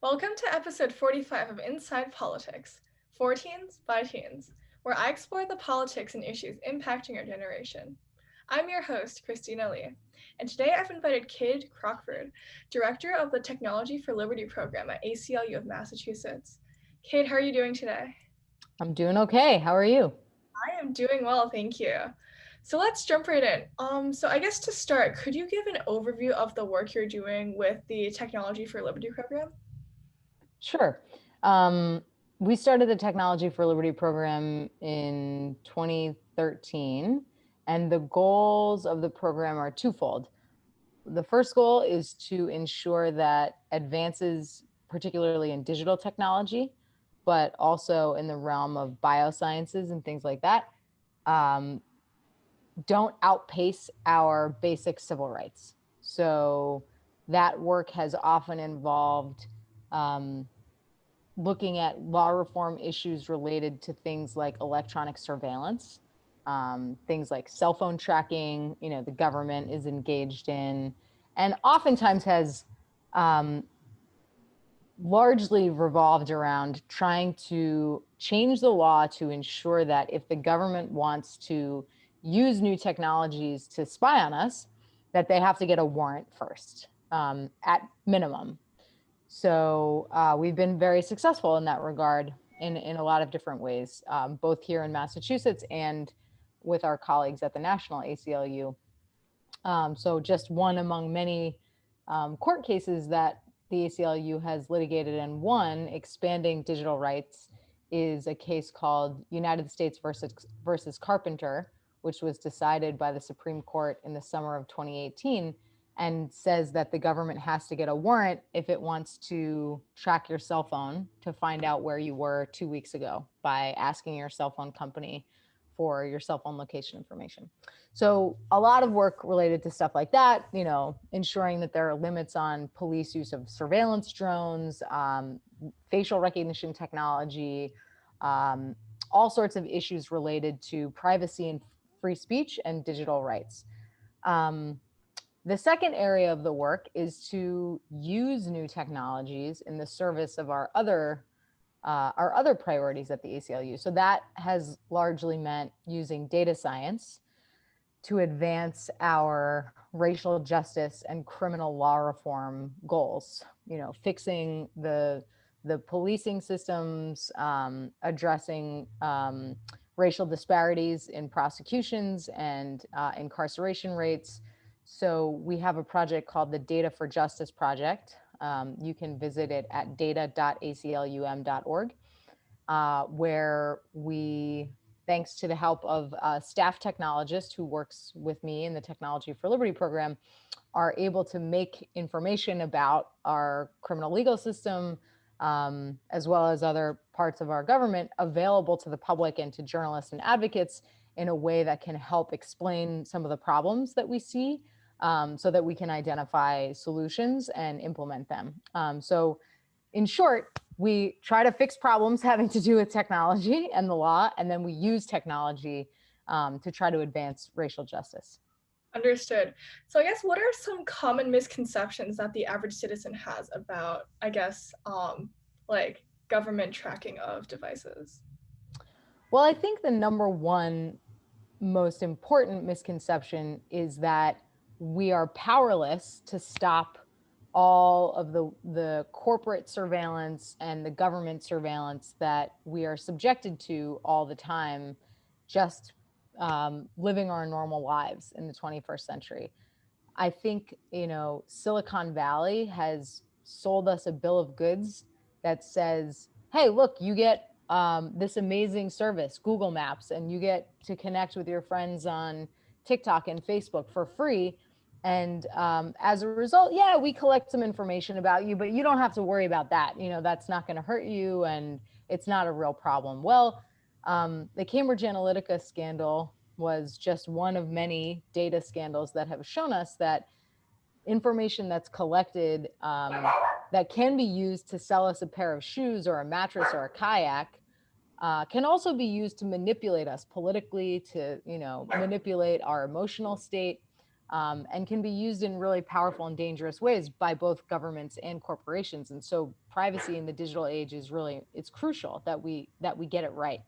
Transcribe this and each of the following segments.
Welcome to episode 45 of Inside Politics, for teens by teens, where I explore the politics and issues impacting our generation. I'm your host, Christina Li, and today I've invited Kade Crockford, Director of the Technology for Liberty program at ACLU of Massachusetts. Kade, how are you doing today? I'm doing okay. How are you? I am doing well, thank you. So let's jump right in. So I guess to start, could you give an overview of the work you're doing with the Technology for Liberty program? Sure. Um, we started the Technology for Liberty program in 2013, and the goals of the program are twofold. The first goal is to ensure that advances, particularly in digital technology, but also in the realm of biosciences and things like that, um, don't outpace our basic civil rights. So that work has often involved looking at law reform issues related to things like electronic surveillance, things like cell phone tracking, the government is engaged in, and oftentimes has largely revolved around trying to change the law to ensure that if the government wants to use new technologies to spy on us, that they have to get a warrant first, at minimum. So we've been very successful in that regard in a lot of different ways, both here in Massachusetts and with our colleagues at the national ACLU. So just one among many court cases that the ACLU has litigated and won, expanding digital rights, is a case called United States versus Carpenter, which was decided by the Supreme Court in the summer of 2018, and says that the government has to get a warrant if it wants to track your cell phone to find out where you were 2 weeks ago by asking your cell phone company for your cell phone location information. So a lot of work related to stuff like that, ensuring that there are limits on police use of surveillance drones, facial recognition technology, all sorts of issues related to privacy and free speech and digital rights. The second area of the work is to use new technologies in the service of our other priorities at the ACLU. So that has largely meant using data science to advance our racial justice and criminal law reform goals. Fixing the policing systems, addressing racial disparities in prosecutions and incarceration rates. So we have a project called the Data for Justice Project. You can visit it at data.aclum.org, where we, thanks to the help of a staff technologist who works with me in the Technology for Liberty program, are able to make information about our criminal legal system, as well as other parts of our government, available to the public and to journalists and advocates in a way that can help explain some of the problems that we see, so that we can identify solutions and implement them. So in short, we try to fix problems having to do with technology and the law, and then we use technology to try to advance racial justice. Understood. So I guess what are some common misconceptions that the average citizen has about, like government tracking of devices? Well, I think the number one most important misconception is that we are powerless to stop all of the corporate surveillance and the government surveillance that we are subjected to all the time, just living our normal lives in the 21st century. I think, Silicon Valley has sold us a bill of goods that says, hey, look, you get this amazing service, Google Maps, and you get to connect with your friends on TikTok and Facebook for free. And as a result, yeah, we collect some information about you, but you don't have to worry about that. That's not going to hurt you, and it's not a real problem. Well, the Cambridge Analytica scandal was just one of many data scandals that have shown us that information that's collected, that can be used to sell us a pair of shoes or a mattress or a kayak, can also be used to manipulate us politically, to manipulate our emotional state. and can be used in really powerful and dangerous ways by both governments and corporations. And so privacy in the digital age is really, it's crucial that we get it right.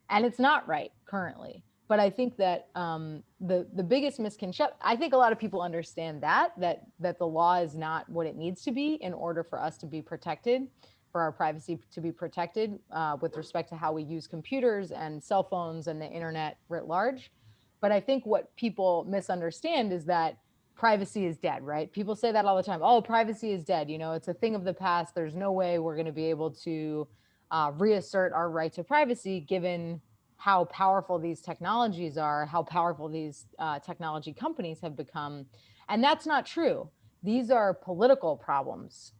And it's not right currently. But I think that the biggest misconception, I think a lot of people understand that the law is not what it needs to be in order for us to be protected, for our privacy to be protected with respect to how we use computers and cell phones and the internet writ large. But I think what people misunderstand is that privacy is dead, right? People say that all the time. Oh, privacy is dead. You know, it's a thing of the past. There's no way we're going to be able to reassert our right to privacy given how powerful these technologies are, how powerful these technology companies have become. And that's not true. These are political problems,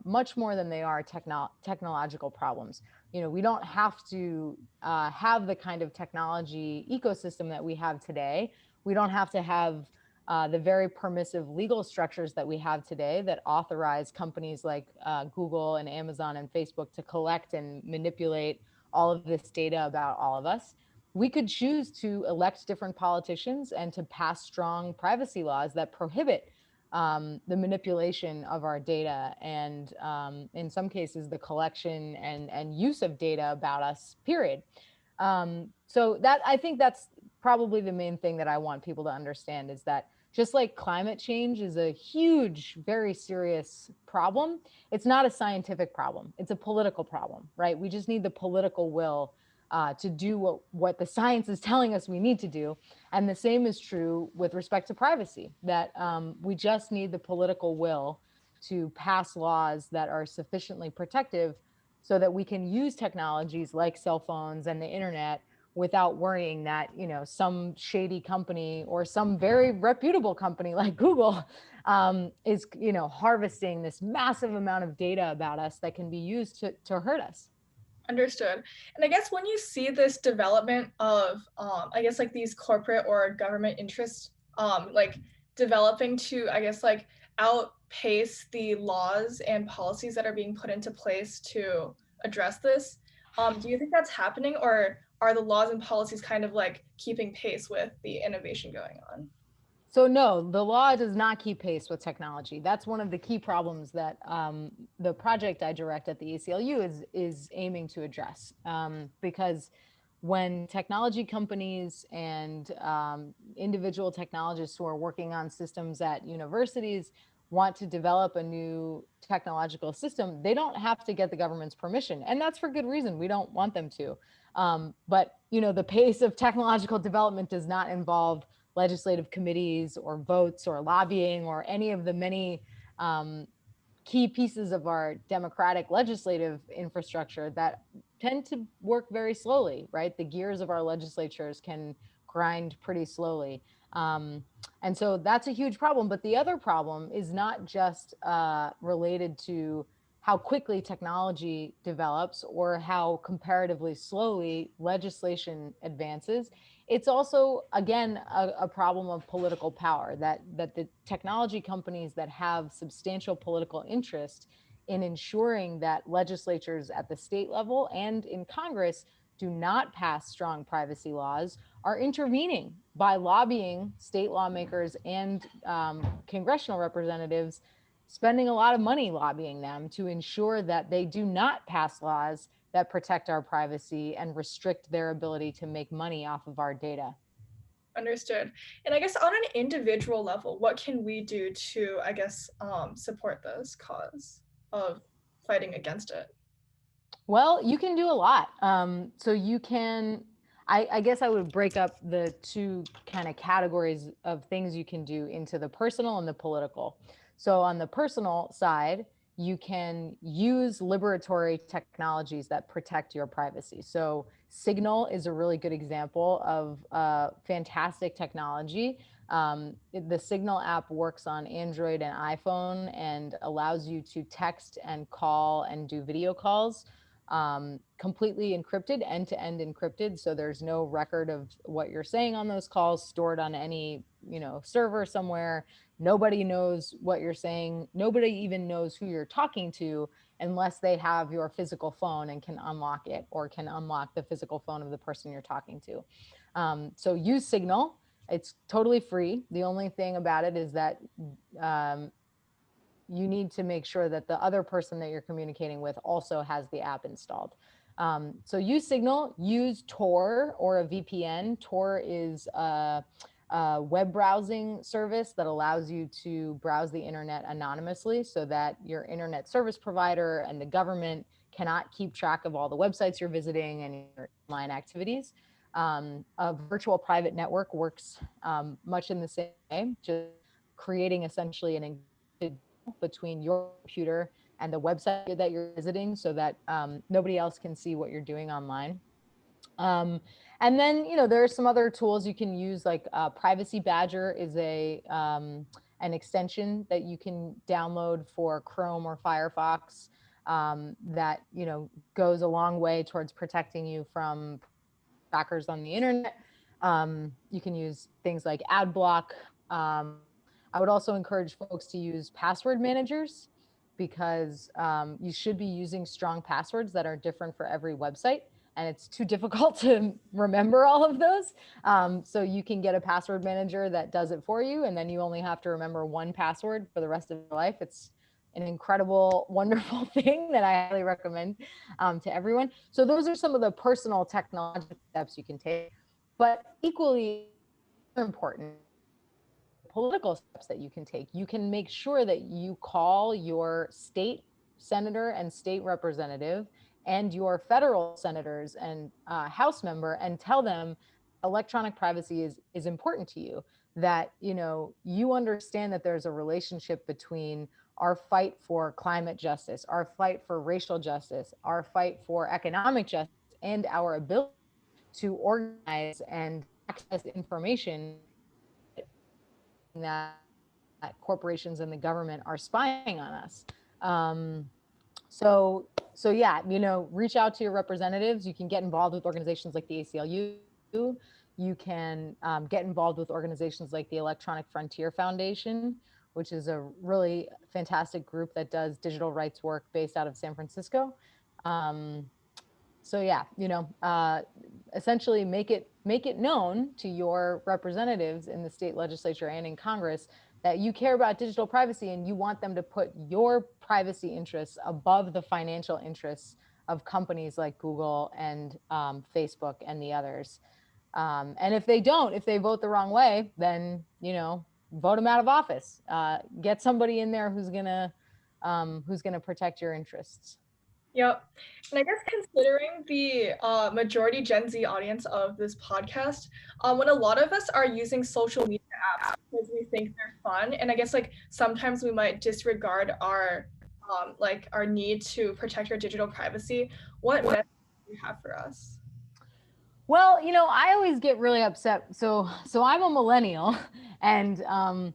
much more than they are technological problems. You know, we don't have to have the kind of technology ecosystem that we have today. We don't have to have the very permissive legal structures that we have today that authorize companies like Google and Amazon and Facebook to collect and manipulate all of this data about all of us. We could choose to elect different politicians and to pass strong privacy laws that prohibit the manipulation of our data and in some cases the collection and use of data about us, period. So that, I think that's probably the main thing that I want people to understand, is that just like climate change is a huge, very serious problem, it's not a scientific problem. It's a political problem, right? We just need the political will to do what the science is telling us we need to do. And the same is true with respect to privacy, that we just need the political will to pass laws that are sufficiently protective so that we can use technologies like cell phones and the internet without worrying that, you know, some shady company or some very reputable company like Google is, you know, harvesting this massive amount of data about us that can be used to hurt us. Understood. And I guess when you see this development of, I guess like these corporate or government interests, like developing to, I guess like outpace the laws and policies that are being put into place to address this, do you think that's happening, or are the laws and policies kind of like keeping pace with the innovation going on? So no, the law does not keep pace with technology. That's one of the key problems that the project I direct at the ACLU is aiming to address. Because when technology companies and individual technologists who are working on systems at universities want to develop a new technological system, they don't have to get the government's permission, and that's for good reason. We don't want them to. But you know, the pace of technological development does not involve legislative committees or votes or lobbying or any of the many key pieces of our democratic legislative infrastructure that tend to work very slowly, right? The gears of our legislatures can grind pretty slowly. And so that's a huge problem. But the other problem is not just related to how quickly technology develops or how comparatively slowly legislation advances. It's also, again, a problem of political power, that the technology companies that have substantial political interest in ensuring that legislatures at the state level and in Congress do not pass strong privacy laws are intervening by lobbying state lawmakers and congressional representatives, spending a lot of money lobbying them to ensure that they do not pass laws that protect our privacy and restrict their ability to make money off of our data. Understood. And I guess on an individual level, what can we do to, I guess, support this cause of fighting against it? Well, you can do a lot. So you can, I guess I would break up the two kind of categories of things you can do into the personal and the political. So on the personal side, you can use liberatory technologies that protect your privacy. So Signal is a really good example of fantastic technology. The Signal app works on Android and iPhone and allows you to text and call and do video calls completely encrypted, end-to-end encrypted. So there's no record of what you're saying on those calls stored on any, server somewhere. Nobody knows what you're saying. Nobody even knows who you're talking to unless they have your physical phone and can unlock it or can unlock the physical phone of the person you're talking to. So use Signal. It's totally free. The only thing about it is that um, you need to make sure that the other person that you're communicating with also has the app installed. So use Signal, use Tor or a VPN. Tor is a web browsing service that allows you to browse the internet anonymously so that your internet service provider and the government cannot keep track of all the websites you're visiting and your online activities. A virtual private network works much in the same way, just creating essentially an encrypted between your computer and the website that you're visiting so that nobody else can see what you're doing online. Um, and then, there are some other tools you can use, like Privacy Badger is an extension that you can download for Chrome or Firefox that, goes a long way towards protecting you from trackers on the internet. You can use things like ad block. I would also encourage folks to use password managers because you should be using strong passwords that are different for every website. And it's too difficult to remember all of those. So you can get a password manager that does it for you. And then you only have to remember one password for the rest of your life. It's an incredible, wonderful thing that I highly recommend to everyone. So those are some of the personal technological steps you can take. But equally important, political steps that you can take. You can make sure that you call your state senator and state representative and your federal senators and House member and tell them electronic privacy is important to you, that you understand that there's a relationship between our fight for climate justice, our fight for racial justice, our fight for economic justice, and our ability to organize and access information that corporations and the government are spying on us. Um, so yeah, reach out to your representatives. You can get involved with organizations like the ACLU. You can get involved with organizations like the Electronic Frontier Foundation, which is a really fantastic group that does digital rights work based out of San Francisco. Um, so yeah, essentially make it known to your representatives in the state legislature and in Congress that you care about digital privacy and you want them to put your privacy interests above the financial interests of companies like Google and Facebook and the others. And if they vote the wrong way, then vote them out of office. Get somebody in there who's gonna protect your interests. Yep. And I guess considering the majority Gen Z audience of this podcast, when a lot of us are using social media apps because we think they're fun, and I guess like sometimes we might disregard our our need to protect our digital privacy, what message do you have for us? Well, I always get really upset. So I'm a millennial, and I've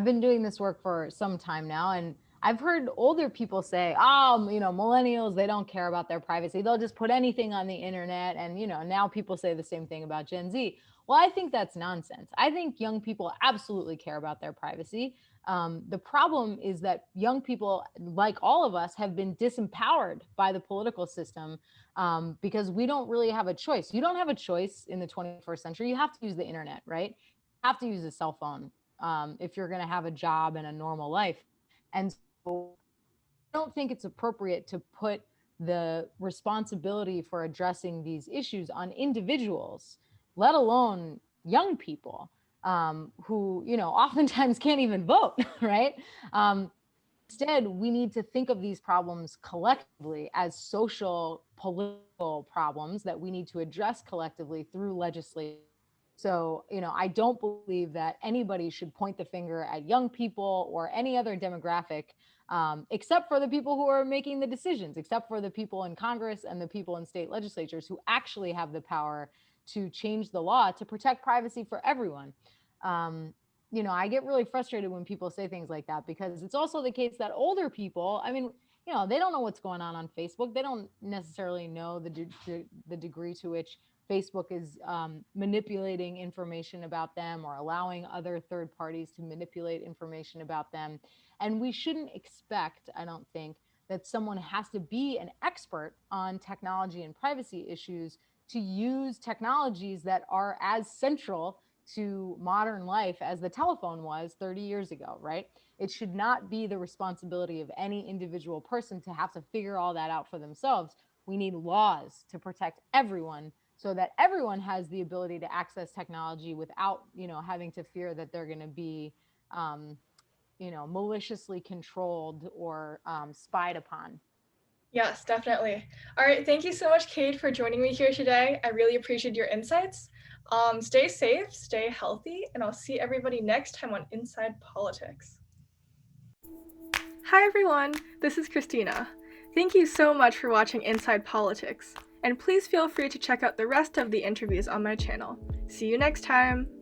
been doing this work for some time now, and I've heard older people say, "Oh, millennials, they don't care about their privacy. They'll just put anything on the internet." And now people say the same thing about Gen Z. Well, I think that's nonsense. I think young people absolutely care about their privacy. The problem is that young people, like all of us, have been disempowered by the political system because we don't really have a choice. You don't have a choice in the 21st century. You have to use the internet, right? You have to use a cell phone if you're going to have a job and a normal life. And so I don't think it's appropriate to put the responsibility for addressing these issues on individuals, let alone young people who, oftentimes can't even vote, right? Instead, we need to think of these problems collectively as social, political problems that we need to address collectively through legislation. So, I don't believe that anybody should point the finger at young people or any other demographic, except for the people who are making the decisions, except for the people in Congress and the people in state legislatures who actually have the power to change the law to protect privacy for everyone. I get really frustrated when people say things like that because it's also the case that older people, I mean, they don't know what's going on Facebook. They don't necessarily know the degree to which Facebook is manipulating information about them or allowing other third parties to manipulate information about them. And we shouldn't expect, I don't think, that someone has to be an expert on technology and privacy issues to use technologies that are as central to modern life as the telephone was 30 years ago, right? It should not be the responsibility of any individual person to have to figure all that out for themselves. We need laws to protect everyone so that everyone has the ability to access technology without, having to fear that they're going to be, maliciously controlled or spied upon. Yes, definitely. All right, thank you so much, Kate, for joining me here today. I really appreciate your insights. Stay safe, stay healthy, and I'll see everybody next time on Inside Politics. Hi everyone, this is Christina. Thank you so much for watching Inside Politics, and please feel free to check out the rest of the interviews on my channel. See you next time!